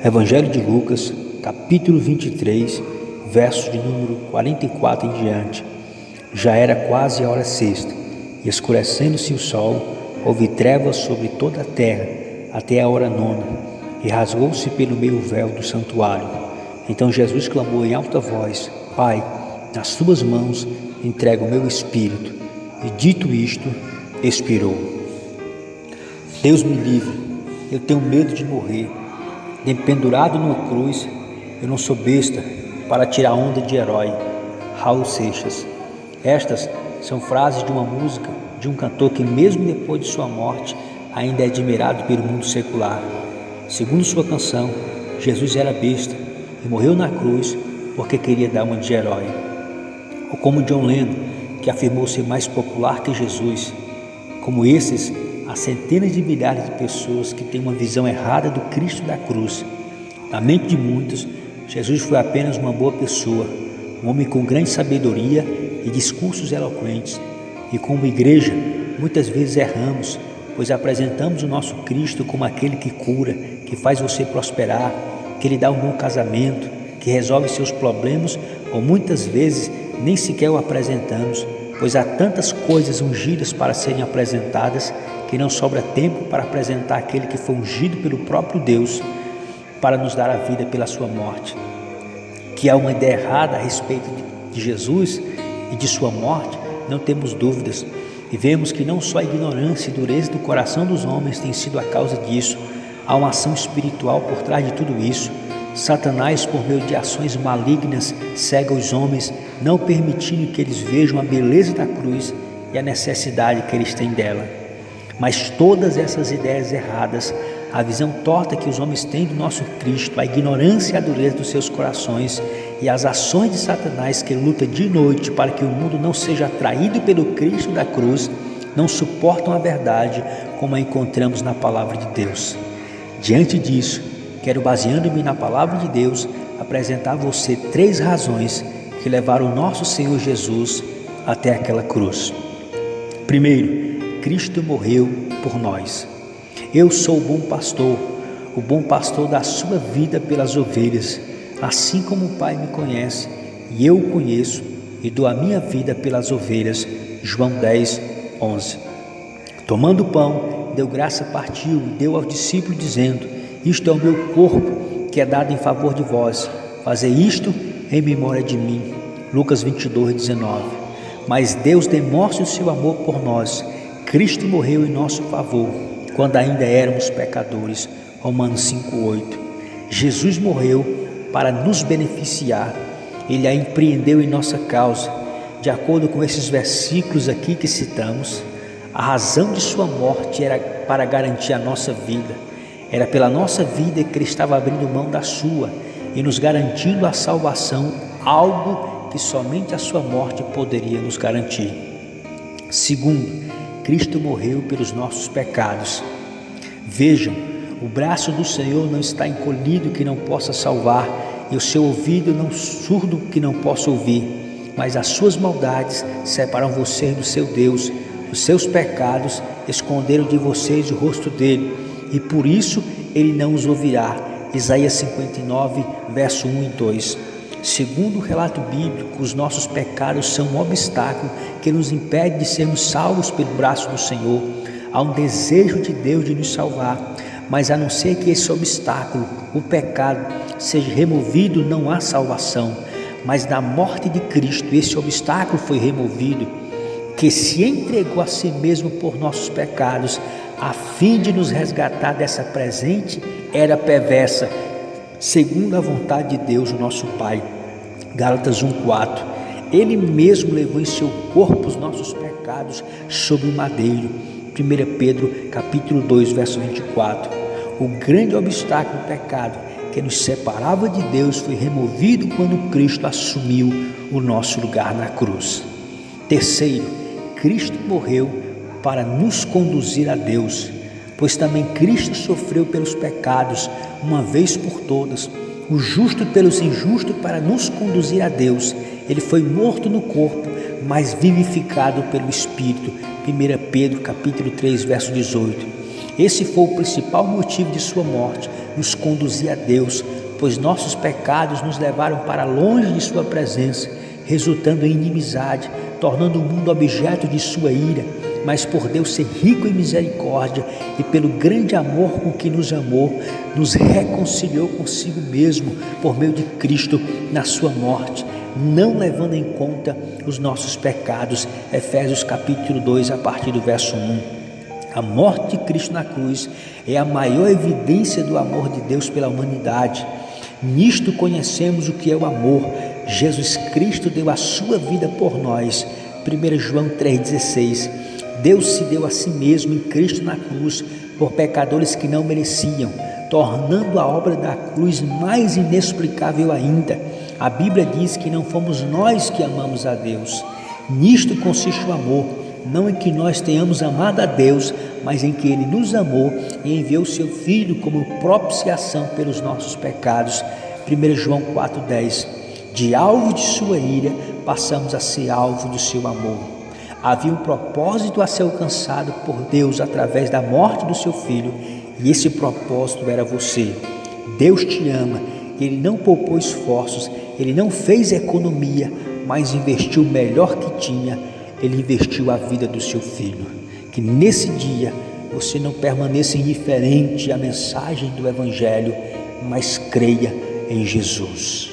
Evangelho de Lucas, capítulo 23, versos de número 44 em diante. Já era quase a hora sexta, e escurecendo-se o sol, houve trevas sobre toda a terra, até a hora nona, e rasgou-se pelo meio o véu do santuário. Então Jesus clamou em alta voz: Pai, nas tuas mãos entrego o meu espírito. E dito isto, expirou. Deus me livre, eu tenho medo de morrer. Pendurado numa cruz, eu não sou besta para tirar onda de herói. Raul Seixas. Estas são frases de uma música de um cantor que, mesmo depois de sua morte, ainda é admirado pelo mundo secular. Segundo sua canção, Jesus era besta e morreu na cruz porque queria dar uma de herói. Ou como John Lennon, que afirmou ser mais popular que Jesus. Como esses, há centenas de milhares de pessoas que têm uma visão errada do Cristo da cruz. Na mente de muitos, Jesus foi apenas uma boa pessoa, um homem com grande sabedoria e discursos eloquentes. E como igreja, muitas vezes erramos, pois apresentamos o nosso Cristo como aquele que cura, que faz você prosperar, que lhe dá um bom casamento, que resolve seus problemas, ou muitas vezes nem sequer o apresentamos, pois há tantas coisas ungidas para serem apresentadas que não sobra tempo para apresentar aquele que foi ungido pelo próprio Deus para nos dar a vida pela sua morte. Que há uma ideia errada a respeito de Jesus e de sua morte, não temos dúvidas, e vemos que não só a ignorância e dureza do coração dos homens tem sido a causa disso, há uma ação espiritual por trás de tudo isso. Satanás, por meio de ações malignas, cega os homens, não permitindo que eles vejam a beleza da cruz e a necessidade que eles têm dela. Mas todas essas ideias erradas, a visão torta que os homens têm do nosso Cristo, a ignorância e a dureza dos seus corações e as ações de Satanás que luta de noite para que o mundo não seja atraído pelo Cristo da cruz, não suportam a verdade como a encontramos na palavra de Deus. Diante disso, quero, baseando-me na palavra de Deus, apresentar a você 3 razões que levaram o nosso Senhor Jesus até aquela cruz. Primeiro, Cristo morreu por nós. Eu sou o bom pastor da sua vida pelas ovelhas, assim como o Pai me conhece, e eu o conheço e dou a minha vida pelas ovelhas. João 10, 11. Tomando o pão, deu graça, partiu e deu aos discípulos, dizendo: Isto é o meu corpo, que é dado em favor de vós. Fazei isto em memória de mim. Lucas 22, 19. Mas Deus demonstra o seu amor por nós. Cristo morreu em nosso favor, quando ainda éramos pecadores. Romanos 5, 8. Jesus morreu para nos beneficiar. Ele a empreendeu em nossa causa. De acordo com esses versículos aqui que citamos, a razão de sua morte era para garantir a nossa vida. Era pela nossa vida que ele estava abrindo mão da sua e nos garantindo a salvação, algo que somente a sua morte poderia nos garantir. Segundo, Cristo morreu pelos nossos pecados. Vejam, o braço do Senhor não está encolhido que não possa salvar, e o seu ouvido não surdo que não possa ouvir, mas as suas maldades separam vocês do seu Deus. Os seus pecados esconderam de vocês o rosto dele, e por isso ele não os ouvirá. Isaías 59, verso 1 e 2. Segundo o relato bíblico, os nossos pecados são um obstáculo que nos impede de sermos salvos pelo braço do Senhor. Há um desejo de Deus de nos salvar, mas a não ser que esse obstáculo, o pecado, seja removido, não há salvação. Mas na morte de Cristo, esse obstáculo foi removido, que se entregou a si mesmo por nossos pecados, a fim de nos resgatar dessa presente era perversa, segundo a vontade de Deus, o nosso Pai. Gálatas 1:4. Ele mesmo levou em seu corpo os nossos pecados sobre o madeiro. 1 Pedro capítulo 2, verso 24. O grande obstáculo do pecado que nos separava de Deus foi removido quando Cristo assumiu o nosso lugar na cruz. Terceiro, Cristo morreu para nos conduzir a Deus, pois também Cristo sofreu pelos pecados, uma vez por todas, o justo pelos injustos, para nos conduzir a Deus. Ele foi morto no corpo, mas vivificado pelo Espírito. 1 Pedro capítulo 3, verso 18. Esse foi o principal motivo de sua morte, nos conduzir a Deus, pois nossos pecados nos levaram para longe de sua presença, resultando em inimizade, tornando o mundo objeto de sua ira. Mas por Deus ser rico em misericórdia e pelo grande amor com que nos amou, nos reconciliou consigo mesmo por meio de Cristo na sua morte, não levando em conta os nossos pecados. Efésios capítulo 2, a partir do verso 1. A morte de Cristo na cruz é a maior evidência do amor de Deus pela humanidade. Nisto conhecemos o que é o amor. Jesus Cristo deu a sua vida por nós. 1 João 3,16. Deus se deu a si mesmo em Cristo na cruz por pecadores que não mereciam, tornando a obra da cruz mais inexplicável ainda. A Bíblia diz que não fomos nós que amamos a Deus. Nisto consiste o amor, não em que nós tenhamos amado a Deus, mas em que Ele nos amou e enviou seu Filho como propiciação pelos nossos pecados. 1 João 4,10. De alvo de sua ira, passamos a ser alvo do seu amor. Havia um propósito a ser alcançado por Deus através da morte do seu Filho, e esse propósito era você. Deus te ama, Ele não poupou esforços, Ele não fez economia, mas investiu o melhor que tinha. Ele investiu a vida do seu Filho. Que nesse dia você não permaneça indiferente à mensagem do Evangelho, mas creia em Jesus.